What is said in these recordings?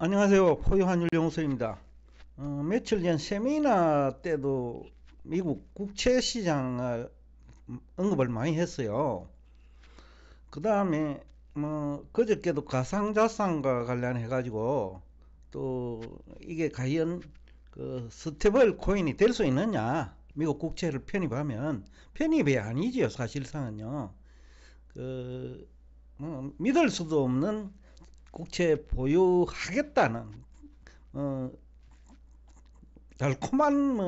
안녕하세요. 포유환율연구소입니다. 며칠 전 세미나 때도 미국 국채시장을 언급을 많이 했어요. 그 다음에 그저께도 가상자산과 관련해 가지고 또 이게 과연 그 스테이블 코인이 될 수 있느냐, 미국 국채를 편입하면. 편입이 아니지요, 사실상은요. 그 믿을 수도 없는 국채 보유하겠다는 어, 달콤한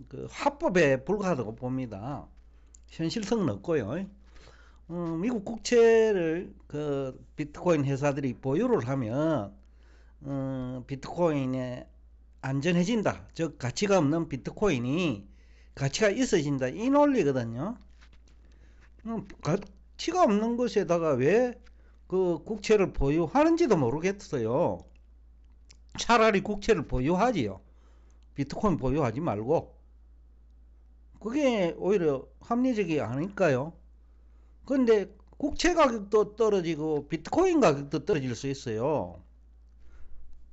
그 화법에 불과하다고 봅니다. 현실성은 없고요. 미국 국채를 그 비트코인 회사들이 보유를 하면 비트코인에 안전해진다. 즉 가치가 없는 비트코인이 가치가 있어진다. 이 논리거든요. 가치가 없는 것에다가 왜 그 국채를 보유하는지도 모르겠어요. 차라리 국채를 보유하지요. 비트코인 보유하지 말고. 그게 오히려 합리적이 아닐까요? 근데 국채 가격도 떨어지고 비트코인 가격도 떨어질 수 있어요.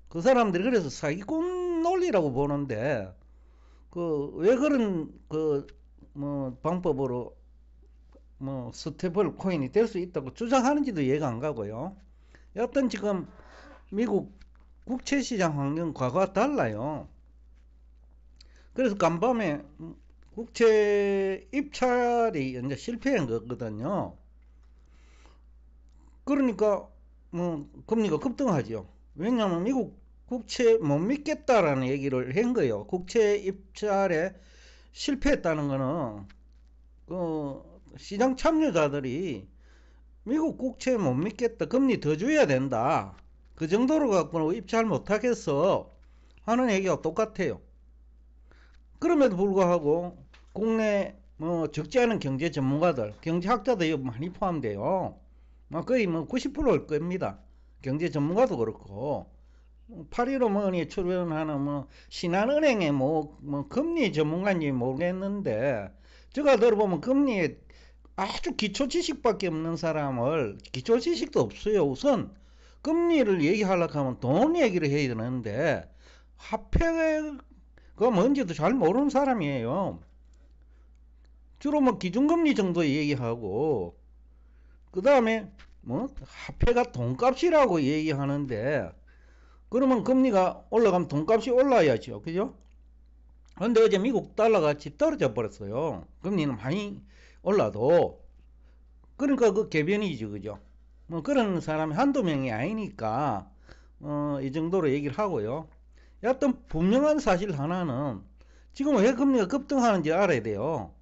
그 사람들이 그래서 사기꾼 논리라고 보는데, 그 왜 그런 방법으로 스테이블 코인이 될 수 있다고 주장하는지도 이해가 안 가고요. 여하튼 지금 미국 국채 시장 환경 과거와 달라요. 그래서 간밤에 국채 입찰이 이제 실패한 거거든요. 그러니까 금리가 급등하죠. 왜냐하면 미국 국채 못 믿겠다라는 얘기를 한 거예요. 국채 입찰에 실패했다는 거는 그 시장 참여자들이 미국 국채 못 믿겠다, 금리 더 줘야 된다, 그 정도로 갖고는 입찰 못 하겠어 하는 얘기가 똑같아요. 그럼에도 불구하고 국내 적지 않은 경제 전문가들, 경제학자도 많이 포함돼요. 거의 90%일 겁니다. 경제 전문가도 그렇고, 8.15 출연하는 신한은행의 금리 전문가인지 모르겠는데, 제가 들어보면 금리에 아주 기초 지식밖에 없는 사람을, 기초 지식도 없어요. 우선 금리를 얘기하려고 하면 돈 얘기를 해야 되는데 화폐가 뭔지도 잘 모르는 사람이에요. 주로 기준금리 정도 얘기하고, 그 다음에 화폐가 돈값이라고 얘기하는데, 그러면 금리가 올라가면 돈값이 올라야죠. 그죠? 근데 어제 미국 달러 같이 떨어져 버렸어요. 금리는 많이 올라도. 그러니까 그 개변이죠. 그죠? 그런 사람이 한두 명이 아니니까 이 정도로 얘기를 하고요. 여하튼 분명한 사실 하나는, 지금 왜 금리가 급등하는지 알아야 돼요.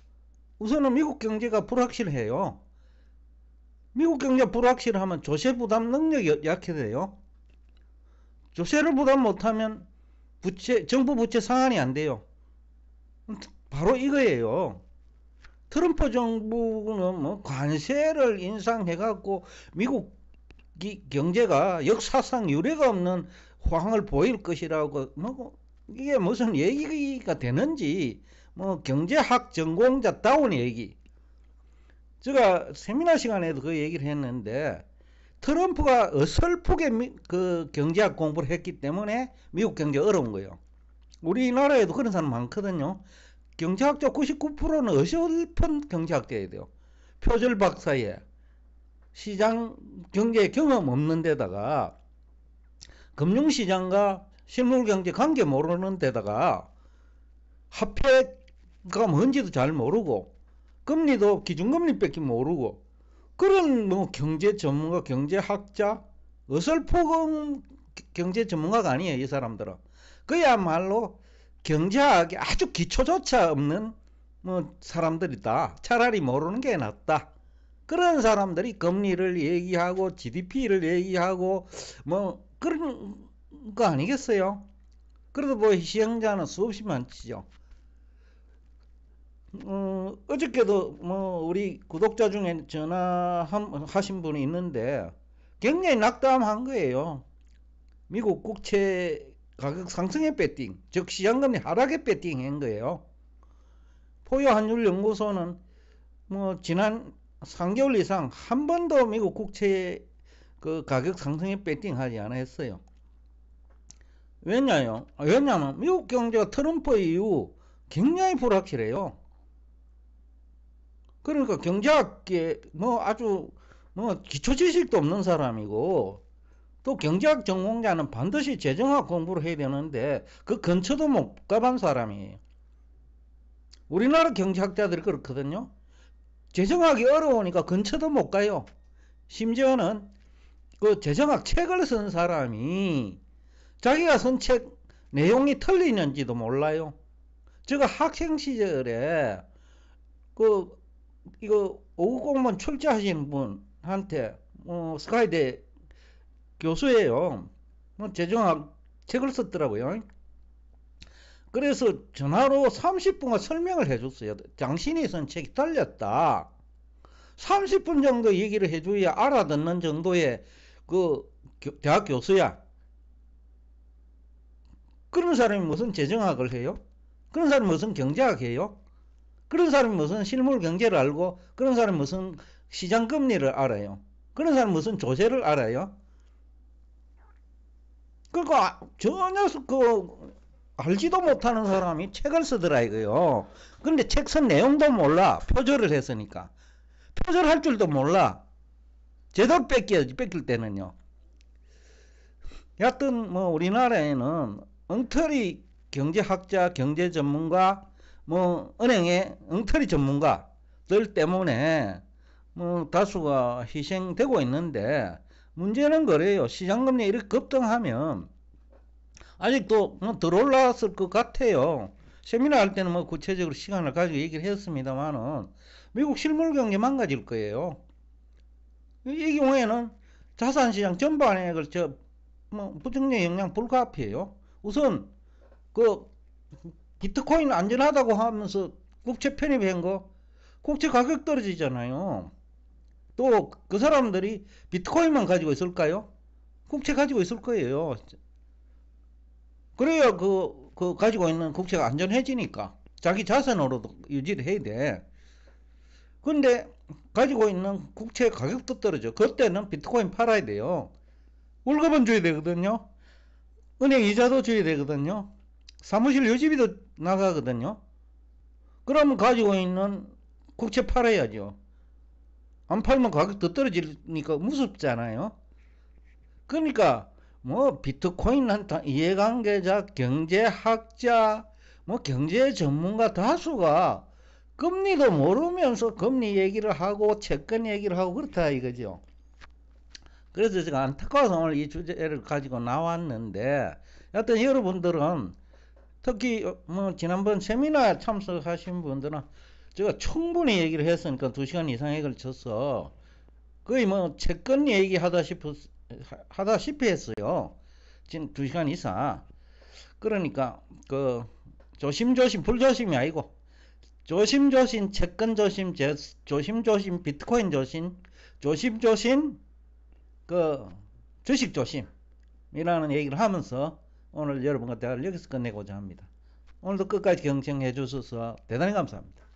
우선은 미국 경제가 불확실해요. 미국 경제가 불확실하면 조세 부담 능력이 약해져요. 조세를 부담 못하면 정부 부채 상환이 안 돼요. 바로 이거예요. 트럼프 정부는 관세를 인상해갖고 미국 경제가 역사상 유례가 없는 호황을 보일 것이라고, 이게 무슨 얘기가 되는지, 경제학 전공자다운 얘기. 제가 세미나 시간에도 그 얘기를 했는데, 트럼프가 어설프게 그 경제학 공부를 했기 때문에 미국 경제 어려운 거예요. 우리나라에도 그런 사람 많거든요. 경제학자 99%는 어설픈 경제학자야 돼요. 표절 박사에 시장 경제 경험 없는 데다가, 금융시장과 실물경제 관계 모르는 데다가, 화폐가 뭔지도 잘 모르고, 금리도 기준금리밖에 모르고, 그런 경제 전문가, 경제학자, 어설픈 경제 전문가가 아니에요, 이 사람들은. 그야말로 경제학이 아주 기초조차 없는 사람들이다. 차라리 모르는 게 낫다. 그런 사람들이 금리를 얘기하고 GDP를 얘기하고 그런 거 아니겠어요? 그래도 시행자는 수없이 많지요. 어저께도 우리 구독자 중에 전화하신 분이 있는데 굉장히 낙담한 거예요. 미국 국채 가격 상승에 배팅, 즉 시장금리 하락에 배팅한 거예요. 포유환율연구소는 지난 3개월 이상 한 번도 미국 국채 그 가격 상승에 배팅하지 않았어요. 왜냐면 미국 경제가 트럼프 이후 굉장히 불확실해요. 그러니까 경제학계 뭐 아주 뭐 기초 지식도 없는 사람이고, 또 경제학 전공자는 반드시 재정학 공부를 해야 되는데 그 근처도 못 가본 사람이에요. 우리나라 경제학자들이 그렇거든요. 재정학이 어려우니까 근처도 못 가요. 심지어는 그 재정학 책을 쓴 사람이 자기가 쓴 책 내용이 틀리는지도 몰라요. 제가 학생 시절에 그 이거 5급 공무원 출제하시는 분한테 스카이대 교수예요. 재정학 책을 썼더라고요. 그래서 전화로 30분간 설명을 해줬어요. 당신이 쓴 책이 틀렸다. 30분 정도 얘기를 해줘야 알아듣는 정도의 그 대학 교수야. 그런 사람이 무슨 재정학을 해요? 그런 사람이 무슨 경제학 해요? 그런 사람이 무슨 실물 경제를 알고, 그런 사람이 무슨 시장 금리를 알아요? 그런 사람이 무슨 조세를 알아요? 그러니까 전혀 알지도 못하는 사람이 책을 쓰더라 이거요. 근데 책 쓴 내용도 몰라. 표절을 했으니까. 표절할 줄도 몰라. 제대로 뺏겨야지, 뺏길 때는요. 여하튼 뭐 우리나라에는 엉터리 경제학자, 경제 전문가, 뭐 은행의 엉터리 전문가들 때문에 뭐 다수가 희생되고 있는데, 문제는 그래요. 시장금리 이렇게 급등하면 아직도 뭐 덜 올랐을 것 같아요. 세미나 할 때는 뭐 구체적으로 시간을 가지고 얘기를 했습니다만은 미국 실물 경제 망가질 거예요. 이 경우에는 자산시장 전반에 걸쳐 뭐 부정적 영향 불가피해요. 우선 그 비트코인 안전하다고 하면서 국채 편입한 거, 국채 가격 떨어지잖아요. 또 그 사람들이 비트코인만 가지고 있을까요? 국채 가지고 있을 거예요. 그래야 그 가지고 있는 국채가 안전해지니까 자기 자산으로도 유지를 해야 돼. 근데 가지고 있는 국채 가격도 떨어져. 그때는 비트코인 팔아야 돼요. 월급은 줘야 되거든요. 은행 이자도 줘야 되거든요. 사무실 유지비도 나가거든요. 그러면 가지고 있는 국채 팔아야죠. 안 팔면 가격 더 떨어지니까 무섭잖아요. 그러니까 뭐 비트코인 이해관계자, 경제학자, 뭐 경제 전문가 다수가 금리도 모르면서 금리 얘기를 하고 채권 얘기를 하고 그렇다 이거죠. 그래서 제가 안타까워서 오늘 이 주제를 가지고 나왔는데, 여하튼 여러분들은 특히 뭐 지난번 세미나 참석하신 분들은 제가 충분히 얘기를 했으니까 2시간 이상에 걸쳐서 거의 뭐 채권 얘기 하다시피 했어요. 지금 2시간 이상. 그러니까 그 조심조심, 불조심이 아니고 조심조심 채권 조심, 조심조심 비트코인 조심, 조심조심 그 주식 조심이라는 얘기를 하면서 오늘 여러분과 대화를 여기서 끝내고자 합니다. 오늘도 끝까지 경청해 주셔서 대단히 감사합니다.